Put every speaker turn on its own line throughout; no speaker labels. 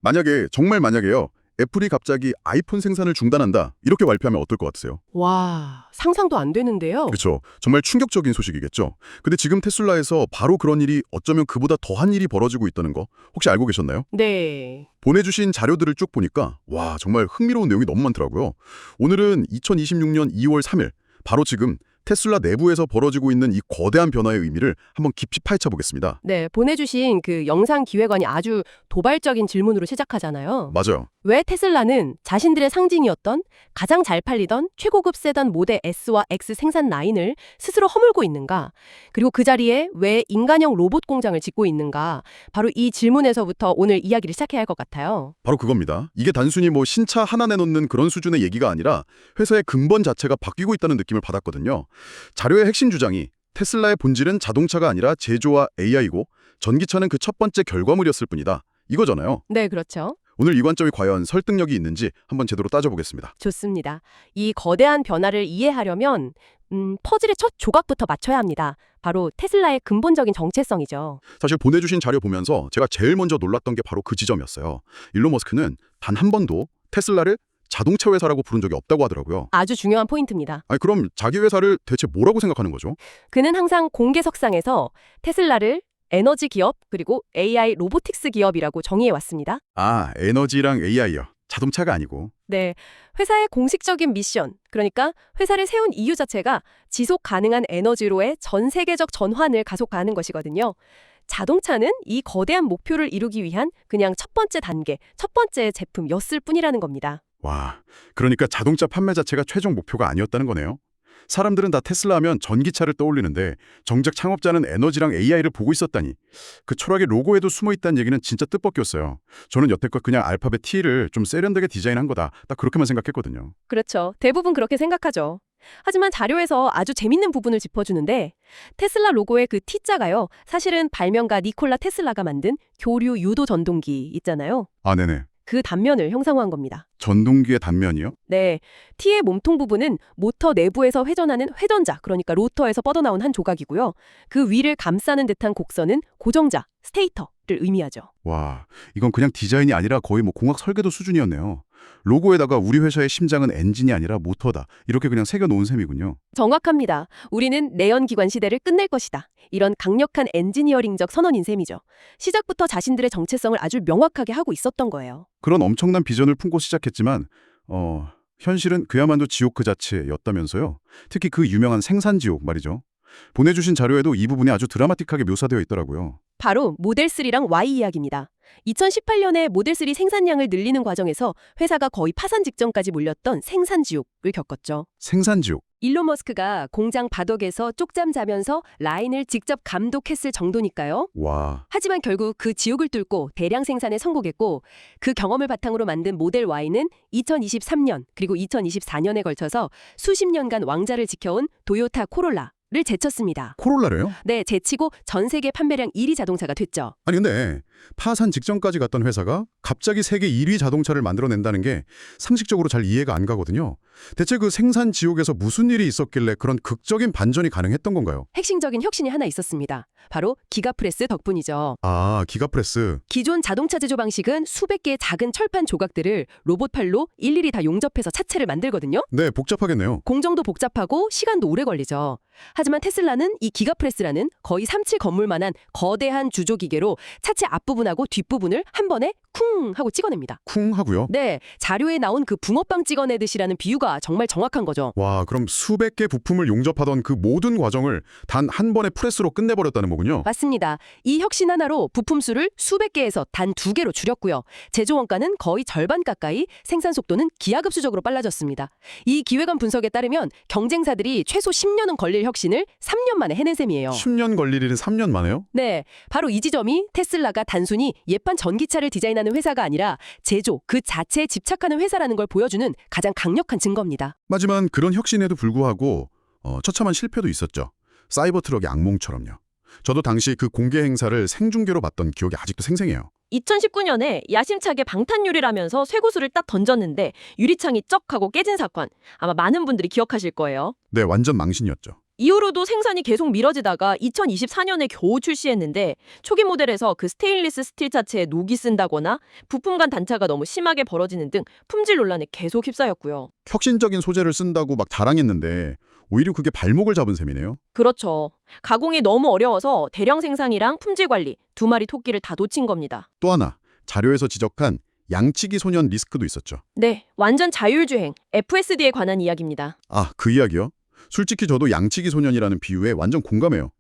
만약에, 정말 만약에요. 애플이 갑자기 아이폰 생산을 중단한다. 이렇게 발표하면 어떨 것 같으세요?
와, 상상도 안 되는데요.
그렇죠. 정말 충격적인 소식이겠죠. 근데 지금 테슬라에서 바로 그런 일이 어쩌면 그보다 더한 일이 벌어지고 있다는 거 혹시 알고 계셨나요?
네.
보내주신 자료들을 쭉 보니까 와, 정말 흥미로운 내용이 너무 많더라고요. 오늘은 2026년 2월 3일, 바로 지금 테슬라 내부에서 벌어지고 있는 이 거대한 변화의 의미를 한번 깊이 파헤쳐 보겠습니다.
네, 보내주신 그 영상 기획안이 아주 도발적인 질문으로 시작하잖아요.
맞아요.
왜 테슬라는 자신들의 상징이었던 가장 잘 팔리던 최고급 세단 모델 S와 X 생산 라인을 스스로 허물고 있는가? 그리고 그 자리에 왜 인간형 로봇 공장을 짓고 있는가? 바로 이 질문에서부터 오늘 이야기를 시작해야 할 것 같아요.
바로 그겁니다. 이게 단순히 뭐 신차 하나 내놓는 그런 수준의 얘기가 아니라 회사의 근본 자체가 바뀌고 있다는 느낌을 받았거든요. 자료의 핵심 주장이 테슬라의 본질은 자동차가 아니라 제조와 AI고 전기차는 그 첫 번째 결과물이었을 뿐이다. 이거잖아요.
네, 그렇죠.
오늘 이 관점이 과연 설득력이 있는지 한번 제대로 따져보겠습니다.
좋습니다. 이 거대한 변화를 이해하려면 퍼즐의 첫 조각부터 맞춰야 합니다. 바로 테슬라의 근본적인 정체성이죠.
사실 보내주신 자료 보면서 제가 제일 먼저 놀랐던 게 바로 그 지점이었어요. 일론 머스크는 단 한 번도 테슬라를 자동차 회사라고 부른 적이 없다고 하더라고요.
아주 중요한 포인트입니다.
아니 그럼 자기 회사를 대체 뭐라고 생각하는 거죠?
그는 항상 공개석상에서 테슬라를 에너지 기업 그리고 AI 로보틱스 기업이라고 정의해 왔습니다.
아, 에너지랑 AI요. 자동차가 아니고.
네, 회사의 공식적인 미션, 그러니까 회사를 세운 이유 자체가 지속 가능한 에너지로의 전 세계적 전환을 가속화하는 것이거든요. 자동차는 이 거대한 목표를 이루기 위한 그냥 첫 번째 단계, 첫 번째 제품이었을 뿐이라는 겁니다.
와, 그러니까 자동차 판매 자체가 최종 목표가 아니었다는 거네요. 사람들은 다 테슬라 하면 전기차를 떠올리는데 정작 창업자는 에너지랑 AI를 보고 있었다니. 그 철학의 로고에도 숨어 있다는 얘기는 진짜 뜻밖이었어요. 저는 여태껏 그냥 알파벳 T를 좀 세련되게 디자인한 거다. 딱 그렇게만 생각했거든요.
그렇죠. 대부분 그렇게 생각하죠. 하지만 자료에서 아주 재밌는 부분을 짚어주는데 테슬라 로고의 그 T자가요. 사실은 발명가 니콜라 테슬라가 만든 교류 유도 전동기 있잖아요.
아, 네네.
그 단면을 형상화한 겁니다.
전동기의 단면이요?
네, T의 몸통 부분은 모터 내부에서 회전하는 회전자, 그러니까 로터에서 뻗어나온 한 조각이고요. 그 위를 감싸는 듯한 곡선은 고정자, 스테이터를 의미하죠.
와, 이건 그냥 디자인이 아니라 거의 뭐 공학 설계도 수준이었네요. 로고에다가 우리 회사의 심장은 엔진이 아니라 모터다. 이렇게 그냥 새겨놓은 셈이군요.
정확합니다. 우리는 내연기관 시대를 끝낼 것이다. 이런 강력한 엔지니어링적 선언인 셈이죠. 시작부터 자신들의 정체성을 아주 명확하게 하고 있었던 거예요.
그런 엄청난 비전을 품고 시작했지만 현실은 그야말로 지옥 그 자체였다면서요. 특히 그 유명한 생산지옥 말이죠. 보내주신 자료에도 이 부분이 아주 드라마틱하게 묘사되어 있더라고요.
바로 모델3랑 Y 이야기입니다. 2018년에 모델3 생산량을 늘리는 과정에서 회사가 거의 파산 직전까지 몰렸던 생산지옥을 겪었죠.
생산지옥.
일론 머스크가 공장 바닥에서 쪽잠 자면서 라인을 직접 감독했을 정도니까요.
와,
하지만 결국 그 지옥을 뚫고 대량 생산에 성공했고 그 경험을 바탕으로 만든 모델 Y는 2023년 그리고 2024년에 걸쳐서 수십 년간 왕자를 지켜온 도요타 코롤라를 제쳤습니다.
코롤라래요?
네, 제치고 전 세계 판매량 1위 자동차가 됐죠.
아니 근데 파산 직전까지 갔던 회사가 갑자기 세계 1위 자동차를 만들어낸다는 게 상식적으로 잘 이해가 안 가거든요. 대체 그 생산 지옥에서 무슨 일이 있었길래 그런 극적인 반전이 가능했던 건가요?
핵심적인 혁신이 하나 있었습니다. 바로 기가프레스 덕분이죠.
아, 기가프레스.
기존 자동차 제조 방식은 수백 개의 작은 철판 조각들을 로봇팔로 일일이 다 용접해서 차체를 만들거든요.
네, 복잡하겠네요.
공정도 복잡하고 시간도 오래 걸리죠. 하지만 테슬라는 이 기가프레스라는 거의 3칠 건물만한 거대한 주조기계로 차체 앞부분하고 뒷부분을 한 번에 쿵 하고 찍어냅니다.
쿵 하고요.
네, 자료에 나온 그 붕어빵 찍어내듯이라는 비유가 정말 정확한 거죠.
와, 그럼 수백 개 부품을 용접하던 그 모든 과정을 단 한 번의 프레스로 끝내버렸다는 거군요.
맞습니다. 이 혁신 하나로 부품 수를 수백 개에서 단 2개로 줄였고요. 제조 원가는 거의 절반 가까이, 생산 속도는 기하급수적으로 빨라졌습니다. 이 기획안 분석에 따르면 경쟁사들이 최소 10년은 걸릴 혁신을 3년 만에 해낸 셈이에요.
10년 걸릴 일은 3년 만에요?
네, 바로 이 지점이 테슬라가 단순히 예판 전기차를 디자인하는 회사가 아니라 제조 그 자체에 집착하는 회사라는 걸 보여주는 가장 강력한 증거입니다.
하지만 그런 혁신에도 불구하고 처참한 실패도 있었죠. 사이버 트럭의 악몽처럼요. 저도 당시 그 공개 행사를 생중계로 봤던 기억이 아직도 생생해요.
2019년에 야심차게 방탄유리라면서 쇠구슬을 딱 던졌는데 유리창이 쩍 하고 깨진 사건. 아마 많은 분들이 기억하실 거예요.
네, 완전 망신이었죠.
이후로도 생산이 계속 미뤄지다가 2024년에 겨우 출시했는데 초기 모델에서 그 스테인리스 스틸 자체에 녹이 쓴다거나 부품 간 단차가 너무 심하게 벌어지는 등 품질 논란에 계속 휩싸였고요.
혁신적인 소재를 쓴다고 막 자랑했는데 오히려 그게 발목을 잡은 셈이네요.
그렇죠. 가공이 너무 어려워서 대량 생산이랑 품질 관리 두 마리 토끼를 다 놓친 겁니다.
또 하나, 자료에서 지적한 양치기 소년 리스크도 있었죠.
네, 완전 자율주행, FSD에 관한 이야기입니다.
아, 그 이야기요? 솔직히 저도 양치기 소년이라는 비유에 완전 공감해요.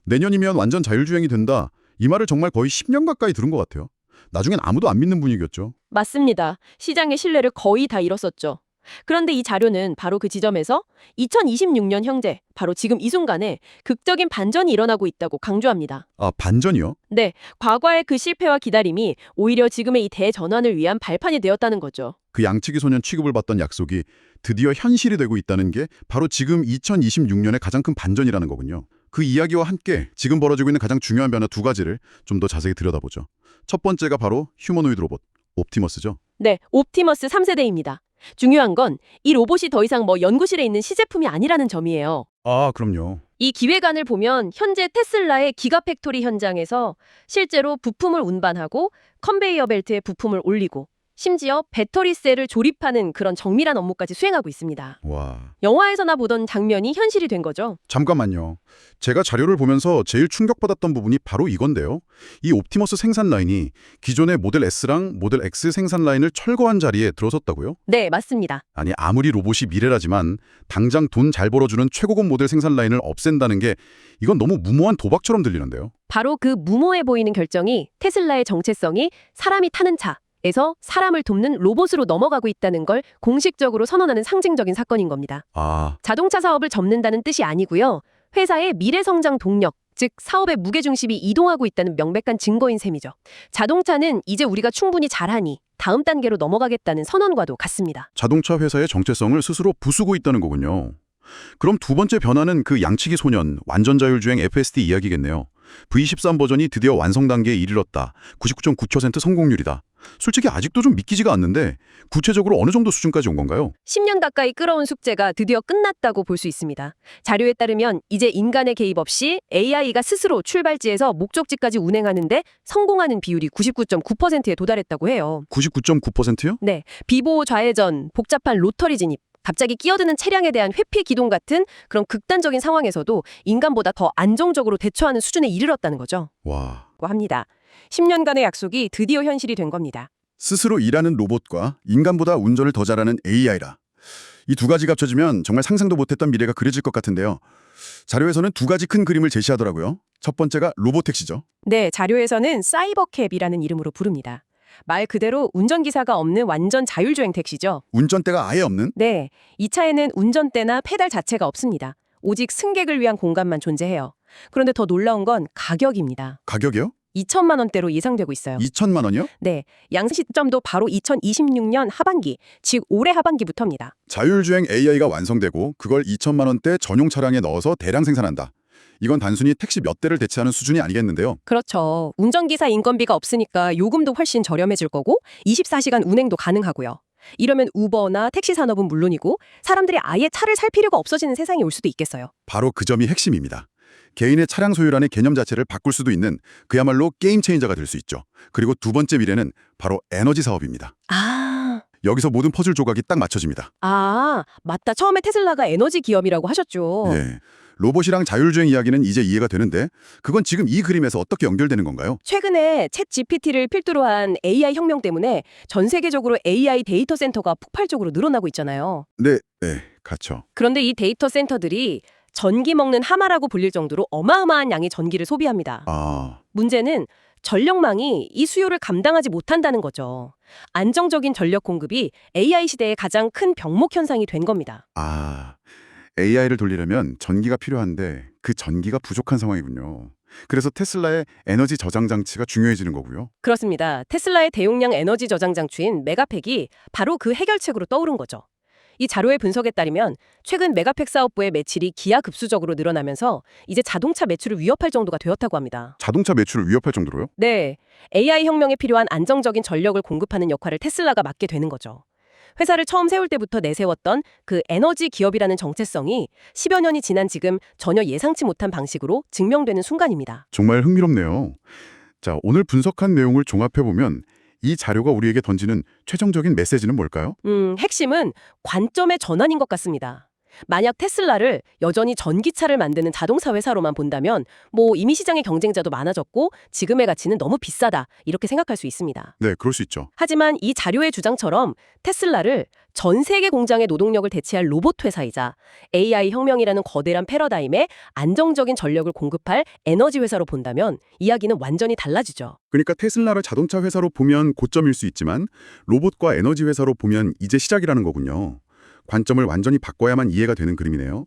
내년이면 완전 자율주행이 된다. 이 말을 정말 거의 10년 가까이 들은 것 같아요. 나중엔 아무도 안 믿는 분위기였죠.
맞습니다. 시장의 신뢰를 거의 다 잃었었죠. 그런데 이 자료는 바로 그 지점에서 2026년 현재, 바로 지금 이 순간에 극적인 반전이 일어나고 있다고 강조합니다.
아, 반전이요?
네, 과거의 그 실패와 기다림이 오히려 지금의 이 대전환을 위한 발판이 되었다는 거죠.
그 양치기 소년 취급을 받던 약속이 드디어 현실이 되고 있다는 게 바로 지금 2026년의 가장 큰 반전이라는 거군요. 그 이야기와 함께 지금 벌어지고 있는 가장 중요한 변화 두 가지를 좀 더 자세히 들여다보죠. 첫 번째가 바로 휴머노이드 로봇, 옵티머스죠.
네, 옵티머스 3세대입니다. 중요한 건 이 로봇이 더 이상 연구실에 있는 시제품이 아니라는 점이에요.
아, 그럼요.
이 기획안을 보면 현재 테슬라의 기가팩토리 현장에서 실제로 부품을 운반하고 컨베이어 벨트에 부품을 올리고 심지어 배터리 셀을 조립하는 그런 정밀한 업무까지 수행하고 있습니다.
와,
영화에서나 보던 장면이 현실이 된 거죠.
잠깐만요. 제가 자료를 보면서 제일 충격받았던 부분이 바로 이건데요. 이 옵티머스 생산 라인이 기존의 모델 S랑 모델 X 생산 라인을 철거한 자리에 들어섰다고요?
네, 맞습니다.
아니, 아무리 로봇이 미래라지만 당장 돈 잘 벌어주는 최고급 모델 생산 라인을 없앤다는 게 이건 너무 무모한 도박처럼 들리는데요.
바로 그 무모해 보이는 결정이 테슬라의 정체성이 사람이 타는 차에서 사람을 돕는 로봇으로 넘어가고 있다는 걸 공식적으로 선언하는 상징적인 사건인 겁니다.
아,
자동차 사업을 접는다는 뜻이 아니고요. 회사의 미래 성장 동력, 즉 사업의 무게중심이 이동하고 있다는 명백한 증거인 셈이죠. 자동차는 이제 우리가 충분히 잘하니 다음 단계로 넘어가겠다는 선언과도 같습니다.
자동차 회사의 정체성을 스스로 부수고 있다는 거군요. 그럼 두 번째 변화는 그 양치기 소년, 완전 자율주행 FSD 이야기겠네요. V13 버전이 드디어 완성 단계에 이르렀다. 99.9% 성공률이다. 솔직히 아직도 좀 믿기지가 않는데 구체적으로 어느 정도 수준까지 온 건가요?
10년 가까이 끌어온 숙제가 드디어 끝났다고 볼 수 있습니다. 자료에 따르면 이제 인간의 개입 없이 AI가 스스로 출발지에서 목적지까지 운행하는데 성공하는 비율이 99.9%에 도달했다고 해요.
99.9%요?
네, 비보호 좌회전, 복잡한 로터리 진입, 갑자기 끼어드는 차량에 대한 회피 기동 같은 그런 극단적인 상황에서도 인간보다 더 안정적으로 대처하는 수준에 이르렀다는 거죠.
와,
합니다. 10년간의 약속이 드디어 현실이 된 겁니다.
스스로 일하는 로봇과 인간보다 운전을 더 잘하는 AI라. 이 두 가지가 합쳐지면 정말 상상도 못했던 미래가 그려질 것 같은데요. 자료에서는 두 가지 큰 그림을 제시하더라고요. 첫 번째가 로보택시죠.
네, 자료에서는 사이버캡이라는 이름으로 부릅니다. 말 그대로 운전기사가 없는 완전 자율주행 택시죠.
운전대가 아예 없는?
네, 이 차에는 운전대나 페달 자체가 없습니다. 오직 승객을 위한 공간만 존재해요. 그런데 더 놀라운 건 가격입니다.
가격이요?
2천만 원대로 예상되고 있어요.
2천만 원이요?
네, 양산 시점도 바로 2026년 하반기, 즉 올해 하반기부터입니다.
자율주행 AI가 완성되고 그걸 2천만 원대 전용 차량에 넣어서 대량 생산한다. 이건 단순히 택시 몇 대를 대체하는 수준이 아니겠는데요.
그렇죠. 운전기사 인건비가 없으니까 요금도 훨씬 저렴해질 거고 24시간 운행도 가능하고요. 이러면 우버나 택시 산업은 물론이고 사람들이 아예 차를 살 필요가 없어지는 세상이 올 수도 있겠어요.
바로 그 점이 핵심입니다. 개인의 차량 소유란의 개념 자체를 바꿀 수도 있는 그야말로 게임 체인저가 될 수 있죠. 그리고 두 번째 미래는 바로 에너지 사업입니다. 여기서 모든 퍼즐 조각이 딱 맞춰집니다.
맞다. 처음에 테슬라가 에너지 기업이라고 하셨죠.
예. 로봇이랑 자율주행 이야기는 이제 이해가 되는데 그건 지금 이 그림에서 어떻게 연결되는 건가요?
최근에 챗 GPT를 필두로 한 AI 혁명 때문에 전 세계적으로 AI 데이터 센터가 폭발적으로 늘어나고 있잖아요.
네, 그렇죠.
그런데 이 데이터 센터들이 전기 먹는 하마라고 불릴 정도로 어마어마한 양의 전기를 소비합니다. 문제는 전력망이 이 수요를 감당하지 못한다는 거죠. 안정적인 전력 공급이 AI 시대의 가장 큰 병목 현상이 된 겁니다.
AI를 돌리려면 전기가 필요한데 그 전기가 부족한 상황이군요. 그래서 테슬라의 에너지 저장 장치가 중요해지는 거고요.
그렇습니다. 테슬라의 대용량 에너지 저장 장치인 메가팩이 바로 그 해결책으로 떠오른 거죠. 이 자료의 분석에 따르면 최근 메가팩 사업부의 매출이 기하급수적으로 늘어나면서 이제 자동차 매출을 위협할 정도가 되었다고 합니다.
자동차 매출을 위협할 정도로요?
네, AI 혁명에 필요한 안정적인 전력을 공급하는 역할을 테슬라가 맡게 되는 거죠. 회사를 처음 세울 때부터 내세웠던 그 에너지 기업이라는 정체성이 10여 년이 지난 지금 전혀 예상치 못한 방식으로 증명되는 순간입니다.
정말 흥미롭네요. 자, 오늘 분석한 내용을 종합해보면 이 자료가 우리에게 던지는 최종적인 메시지는 뭘까요?
핵심은 관점의 전환인 것 같습니다. 만약 테슬라를 여전히 전기차를 만드는 자동차 회사로만 본다면 이미 시장의 경쟁자도 많아졌고 지금의 가치는 너무 비싸다 이렇게 생각할 수 있습니다.
네, 그럴 수 있죠.
하지만 이 자료의 주장처럼 테슬라를 전 세계 공장의 노동력을 대체할 로봇 회사이자 AI 혁명이라는 거대한 패러다임에 안정적인 전력을 공급할 에너지 회사로 본다면 이야기는 완전히 달라지죠.
그러니까 테슬라를 자동차 회사로 보면 고점일 수 있지만 로봇과 에너지 회사로 보면 이제 시작이라는 거군요. 관점을 완전히 바꿔야만 이해가 되는 그림이네요.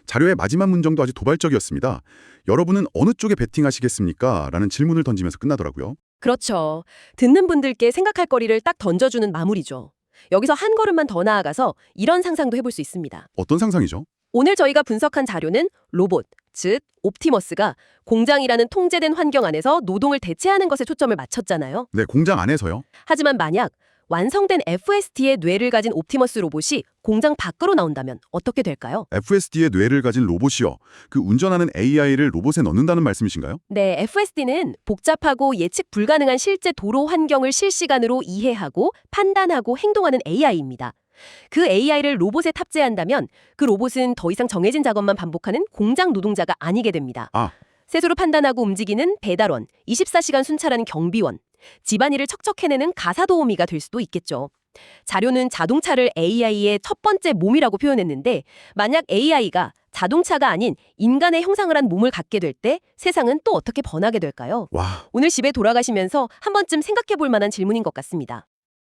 자료의 마지막 문장도 아주 도발적이었습니다. 여러분은 어느 쪽에 베팅하시겠습니까? 라는 질문을 던지면서 끝나더라고요.
그렇죠. 듣는 분들께 생각할 거리를 딱 던져주는 마무리죠. 여기서 한 걸음만 더 나아가서 이런 상상도 해볼 수 있습니다.
어떤 상상이죠?
오늘 저희가 분석한 자료는 로봇, 즉 옵티머스가 공장이라는 통제된 환경 안에서 노동을 대체하는 것에 초점을 맞췄잖아요.
네, 공장 안에서요.
하지만 만약 완성된 FSD의 뇌를 가진 옵티머스 로봇이 공장 밖으로 나온다면 어떻게 될까요?
FSD의 뇌를 가진 로봇이요. 그 운전하는 AI를 로봇에 넣는다는 말씀이신가요?
네, FSD는 복잡하고 예측 불가능한 실제 도로 환경을 실시간으로 이해하고 판단하고 행동하는 AI입니다. 그 AI를 로봇에 탑재한다면 그 로봇은 더 이상 정해진 작업만 반복하는 공장 노동자가 아니게 됩니다. 세수로 판단하고 움직이는 배달원, 24시간 순찰하는 경비원, 집안일을 척척 해내는 가사도우미가 될 수도 있겠죠. 자료는 자동차를 AI의 첫 번째 몸이라고 표현했는데 만약 AI가 자동차가 아닌 인간의 형상을 한 몸을 갖게 될 때 세상은 또 어떻게 변하게 될까요?
와,
오늘 집에 돌아가시면서 한 번쯤 생각해 볼 만한 질문인 것 같습니다.